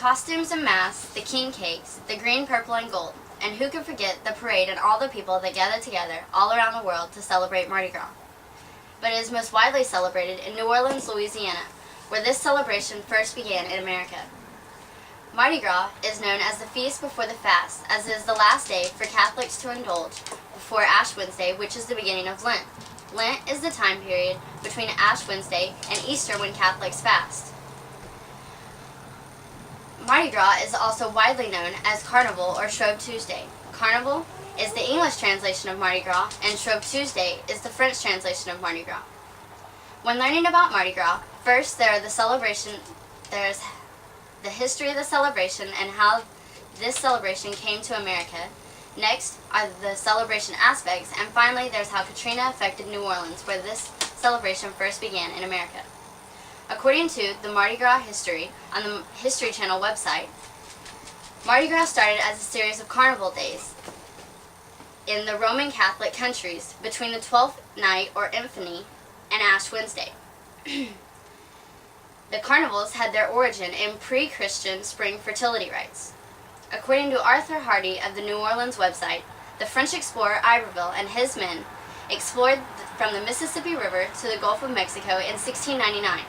costumes and masks, the king cakes, the green, purple, and gold. And who could forget the parade and all the people that gather together all around the world to celebrate Mardi Gras. But it is most widely celebrated in New Orleans, Louisiana, where this celebration first began in America. Mardi Gras is known as the feast before the fast, as it is the last day for Catholics to indulge before Ash Wednesday, which is the beginning of Lent. Lent is the time period between Ash Wednesday and Easter when Catholics fast. Mardi Gras is also widely known as Carnival or Shrove Tuesday. Carnival is the English translation of Mardi Gras, and Shrove Tuesday is the French translation of Mardi Gras. When learning about Mardi Gras, first there's the history of the celebration and how this celebration came to America. Next are the celebration aspects, and finally there's how Katrina affected New Orleans, where this celebration first began in America. According to the Mardi Gras history on the History Channel website, Mardi Gras started as a series of carnival days in the Roman Catholic countries between the 12th night or Epiphany and Ash Wednesday. The carnivals had their origin in pre-Christian spring fertility rites. According to Arthur Hardy of the New Orleans website, the French explorer Iberville and his men explored from the Mississippi River to the Gulf of Mexico in 1699.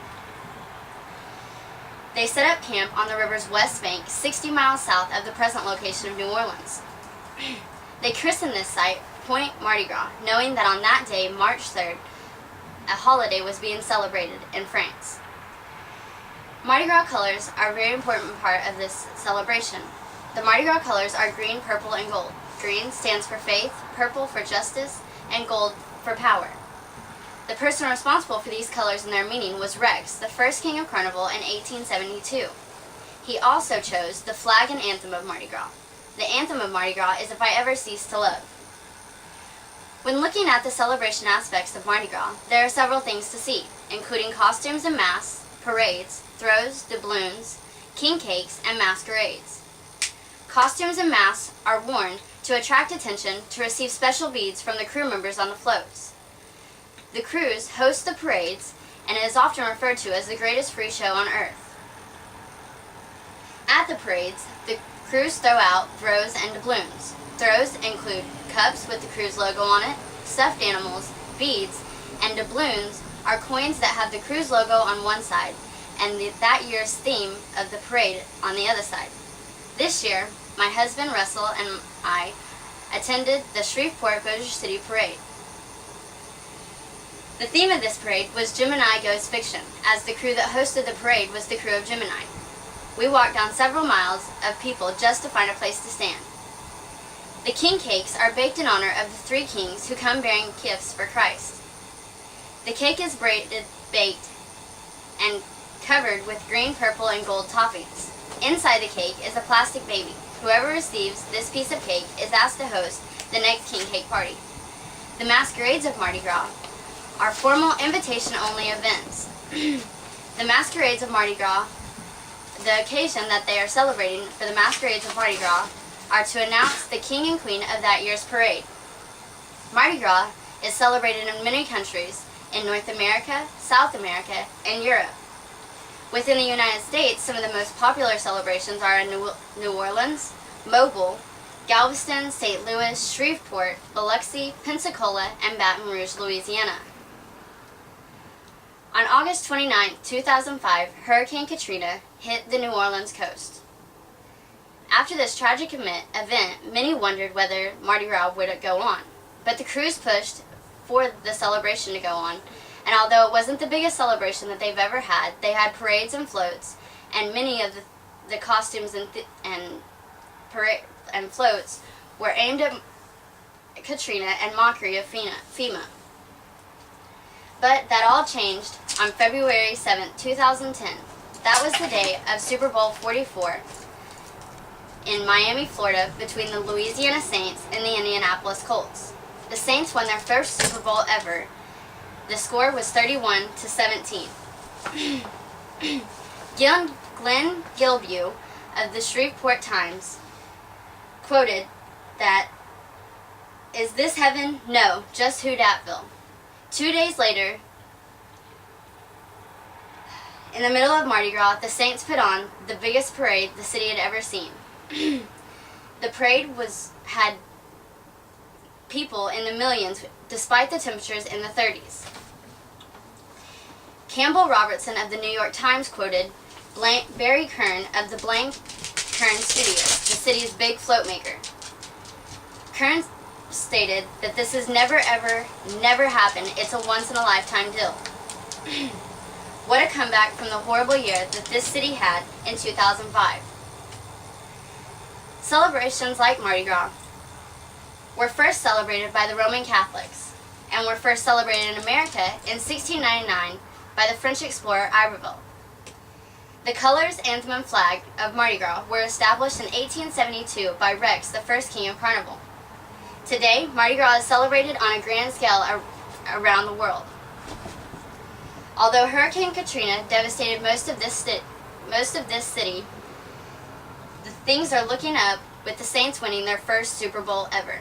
They set up camp on the river's west bank, 60 miles south of the present location of New Orleans. They christened this site Point Mardi Gras, knowing that on that day, March 3rd, a holiday was being celebrated in France. Mardi Gras colors are a very important part of this celebration. The Mardi Gras colors are green, purple, and gold. Green stands for faith, purple for justice, and gold for power. The person responsible for these colors and their meaning was Rex, the first king of Carnival in 1872. He also chose the flag and anthem of Mardi Gras. The anthem of Mardi Gras is If I Ever Cease to Love. When looking at the celebration aspects of Mardi Gras, there are several things to see, including costumes and masks, parades, throws, doubloons, king cakes, and masquerades. Costumes and masks are worn to attract attention to receive special beads from the crew members on the floats. The crews host the parades, and it is often referred to as the greatest free show on earth. At the parades, the crews throw out throws and doubloons. Throws include cups with the crew's logo on it, stuffed animals, beads, and doubloons are coins that have the crew's logo on one side and that year's theme of the parade on the other side. This year, my husband Russell and I attended the Shreveport-Bossier City Parade. The theme of this parade was Gemini Goes Fiction, as the crew that hosted the parade was the crew of Gemini. We walked down several miles of people just to find a place to stand. The king cakes are baked in honor of the three kings who come bearing gifts for Christ. The cake is braided, baked, and covered with green, purple, and gold toppings. Inside the cake is a plastic baby. Whoever receives this piece of cake is asked to host the next king cake party. The masquerades of Mardi Gras are formal invitation-only events. The masquerades of Mardi Gras, the occasion that they are celebrating for the masquerades of Mardi Gras, are to announce the king and queen of that year's parade. Mardi Gras is celebrated in many countries in North America, South America, and Europe. Within the United States, some of the most popular celebrations are in New Orleans, Mobile, Galveston, St. Louis, Shreveport, Biloxi, Pensacola, and Baton Rouge, Louisiana. On August 29, 2005, Hurricane Katrina hit the New Orleans coast. After this tragic event, many wondered whether Mardi Gras would go on, but the crews pushed for the celebration to go on, and although it wasn't the biggest celebration that they've ever had, they had parades and floats, and many of the costumes and floats were aimed at Katrina and mockery of FEMA. But that all changed on February 7, 2010. That was the day of Super Bowl 44 in Miami, Florida, between the Louisiana Saints and the Indianapolis Colts. The Saints won their first Super Bowl ever. The score was 31-17. Glenn Gilbew of the Shreveport Times quoted that, "Is this heaven? No, just Hoodattville." 2 days later, In the middle of Mardi Gras, the Saints put on the biggest parade the city had ever seen. The parade had people in the millions despite the temperatures in the 30s. Campbell Robertson of the New York Times quoted Barry Kern of the Blank Kern Studios, the city's big float maker. Kern stated that this has never happened. It's a once-in-a-lifetime deal. What a comeback from the horrible year that this city had in 2005. Celebrations like Mardi Gras were first celebrated by the Roman Catholics and were first celebrated in America in 1699 by the French explorer Iberville. The colors, anthem, and flag of Mardi Gras were established in 1872 by Rex, the first king of Carnival. Today, Mardi Gras is celebrated on a grand scale around the world. Although Hurricane Katrina devastated most of this city, things are looking up with the Saints winning their first Super Bowl ever.